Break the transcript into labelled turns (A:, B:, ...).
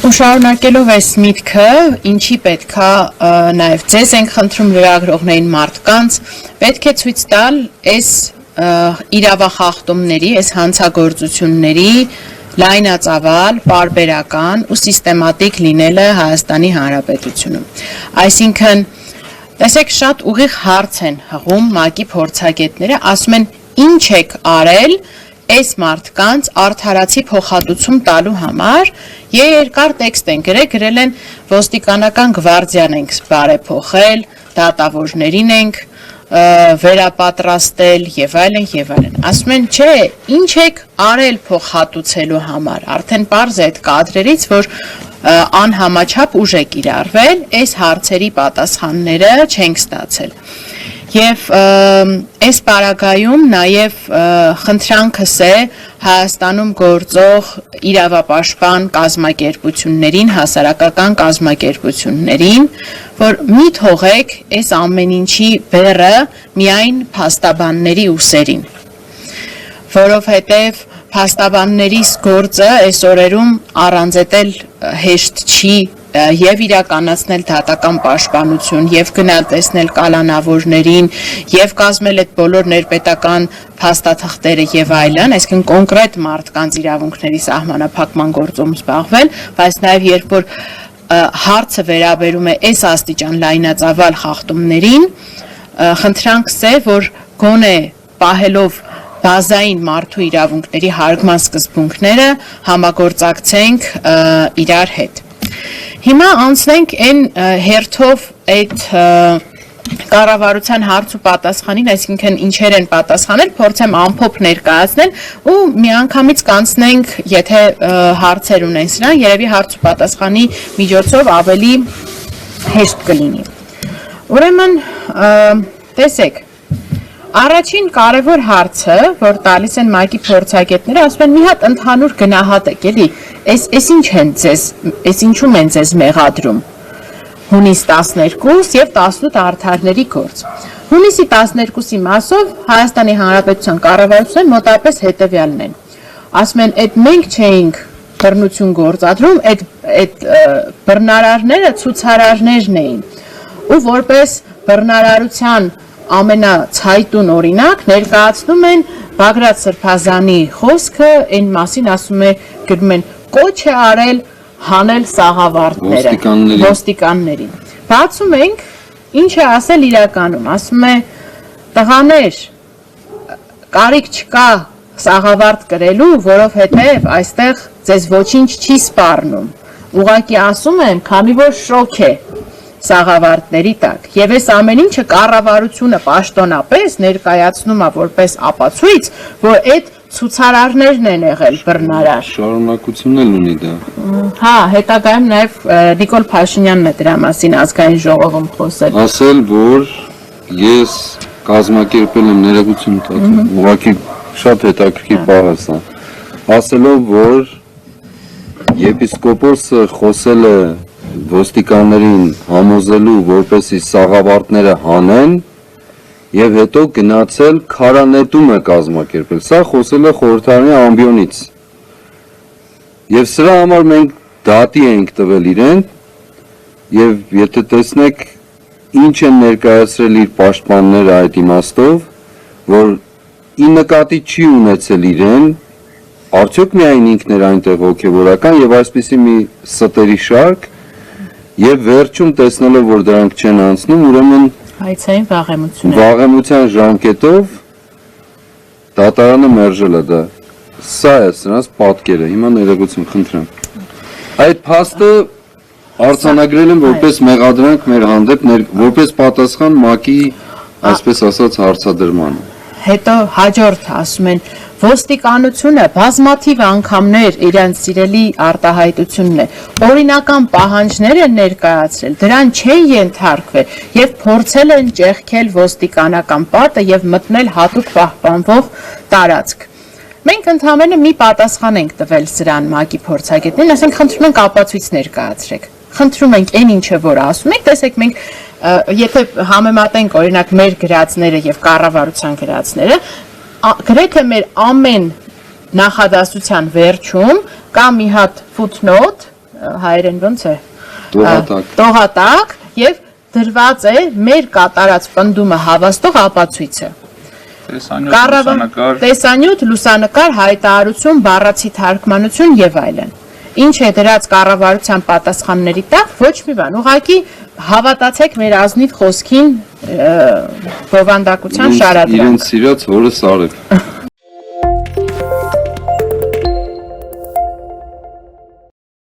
A: Ու շարունակելով այս միտքը, ինչի պետք է նաև ձեզ ենք խնդրում լրագրողներին մարդկանց, պետք է ցույց տալ այս իրավախախտումների, այս հանցագործությունների լայնածավալ, պարբերական ու սիստեմատիկ լինելը Հայաստանի Հանրապետությունում։ Այսինքն, տեսեք, շատ ուղիղ հարց են հղում ՄԱԿ-ի փորձագետները, ասում են ինչ եք արել այս մարդկանց արդարացի փոխհատուցում տալու համար, երկար տեքստ են գրել են ոստիկանական գվարդիան ենք բարեփոխել, դատավորներին ենք վերապատրաստել եւ այլն եւ այլն։ Ասում են, չէ, ինչ եք արել փոխհատուցելու համար, արդեն պարզ է այդ կադրերից, որ անհամաչափ ուժ է կիրառվել, այս հարցերի պատասխանները չենք ստացել։ Եվ այս պարագայում նաև խնդրանքս է Հայաստանում գործող իրավապաշտպան կազմակերպություններին, հասարակական կազմակերպություններին, որ մի թողեք այս ամեն ինչի բեռը միայն փաստաբանների ուսերին, որովհետև փաստաբանների գործը այս օրերում առանձետել հեշտ չի եւ իրականացնել դատական պաշտպանություն եւ գնալ տեսնել կալանավորներին եւ կազմել այդ բոլոր ներպետական փաստաթղթերը եւ այլն, այսինքն կոնկրետ մարդկանց իրավունքների սահմանափակման գործում զբաղվել, բայց նաեւ երբ որ հարցը վերաբերում է այս աստիճան լայնածավալ խախտումներին, խնդրանքս է, որ գոնե պահելով բազային մարդու իրավունքների հարգման սկզբունքները համագործակցենք իրար հետ։ Հիմա անցնենք այն հերթով այդ կառավարության հարց ու պատասխանին, այսինքն ինչեր են պատասխանել, փորձեմ ամփոփ ներկայացնել ու միանգամից կանցնենք, եթե հարցեր ունեն սրան, երևի հարց ու պատասխանի միջոցով ավելի հեշտ կլինի։ Ուրեմն, տեսեք, առաջին կարևոր հարցը, որ տալիս են ՄԱԿ-ի փորձագետները, ասում են մի հատ ընդհանուր գնահատեք, էլի, այս ինչ են ձեզ, այս ինչում են ձեզ մեղադրում։ Հունիս 12 եւ 18 արդարների գործ։ Հունիսի 12-ի մասով Հայաստանի Հանրապետության կառավարության մոտավորապես հետեւյալն են։ Ասում են, այդ մենք չէինք բռնություն գործադրում, այդ բռնարարները ցուցարարներն էին։ Ու որպես բռնարարության ամենացայտուն օրինակ ներկայացնում են Բագրատ Սրբազանի խոսքը, այն մասին ասում է, գրում են կոչ է արել հանել սաղավարտները ոստիկաններին։ Բացում ենք, ինչ է ասել իրականում, ասում է տղաներ, կարիք չկա սաղավարտ կրելու, որովհետև այստեղ ձեզ ոչինչ չի սպառնում։ Ուղղակի ասում եմ, քանի որ շոկ է սաղավարտների տակ։ Եվ այս ամեն ինչը կառավարությունը պաշտոնապես ներկայացնում է որպես ապացույց, որ այդ ցուցարարներն են եղել բռնարար։
B: Շարունակությունն էլ ունի դա։
A: Հա, հետագայում նաև Նիկոլ Փաշինյանն է դրա մասին ազգային ժողովում խոսել։
B: Ասել, որ ես կազմակերպել եմ ներողություն տալ, ուղղակի շատ հետաքրքիր բառ է սա։ Ասելով, որ եպիսկոպոսը խոսել է ոստիկաններին համոզելու, որպեսզի սաղավարտները հանեն եւ հետո գնացել քարանետում է կազմակերպել։ Սա խոսել է խորհրդարանի ամբիոնից։ Եվ սրա համար մենք դատի ենք տվել իրեն եւ եթե տեսնեք ինչ են ներկայացրել իր պաշտպանները այդ իմաստով, որ ի նկատի չի ունեցել իրեն, արդյոք միայն ինքն էր այնտեղ հոգեվորական եւ այսպիսի մի ստերի շարք Եվ վերջում տեսնելով, որ դրանք չեն անցնում, ուրեմն
A: հայցային
B: վաղեմության ժամկետով դատարանը մերժել է դա։ Սա է սրանց պատկերը, հիմա ներողություն խնդրեմ։ Այդ փաստը արձանագրել եմ որպես մեղադրանք մեր հանդեպ, որպես պատասխան ՄԱԿ-ի, այսպես ասած, հարցադրմանը։
A: Հետո հաջորդ ասում են, ոստիկանությունը բազմաթիվ անգամներ իրենց սիրելի արտահայտությունն է, օրինական պահանջներ են ներկայացրել, դրան չեն ենթարկվել եւ փորձել են ճեղքել ոստիկանական պատը եւ մտնել հատուկ պահպանվող տարածք։ Մենք ընդհանրապես մի պատասխան ենք տվել սրան ՄԱԿ-ի փորձագետներին, ասենք խնդրում ենք ապացույց ներկայացրեք։ Խնդրում ենք այն ինչը որ ասում եք, տեսեք մենք եթե համեմատենք օրինակ մեր գրածները եւ կառավարության գրածները, գրեթե մեր ամեն նախադասության վերջում կա մի հատ footnote, հայերեն ոնց է
B: Տողատակ
A: եւ դրված է մեր կատարած պնդումը հավաստող ապացույցը։ Տեսանյութ, լուսանկար, հայտարարություն, բառացի թարգմանություն եւ այլն։ Ինչ է դրած կառավարության պատասխանների տակ, ոչ մի բան, ուղղակի հավատացեք մեր ազնիվ խոսքին բովանդակության շարադրանք։
B: Իրենց սիրած հորը Սարեվ։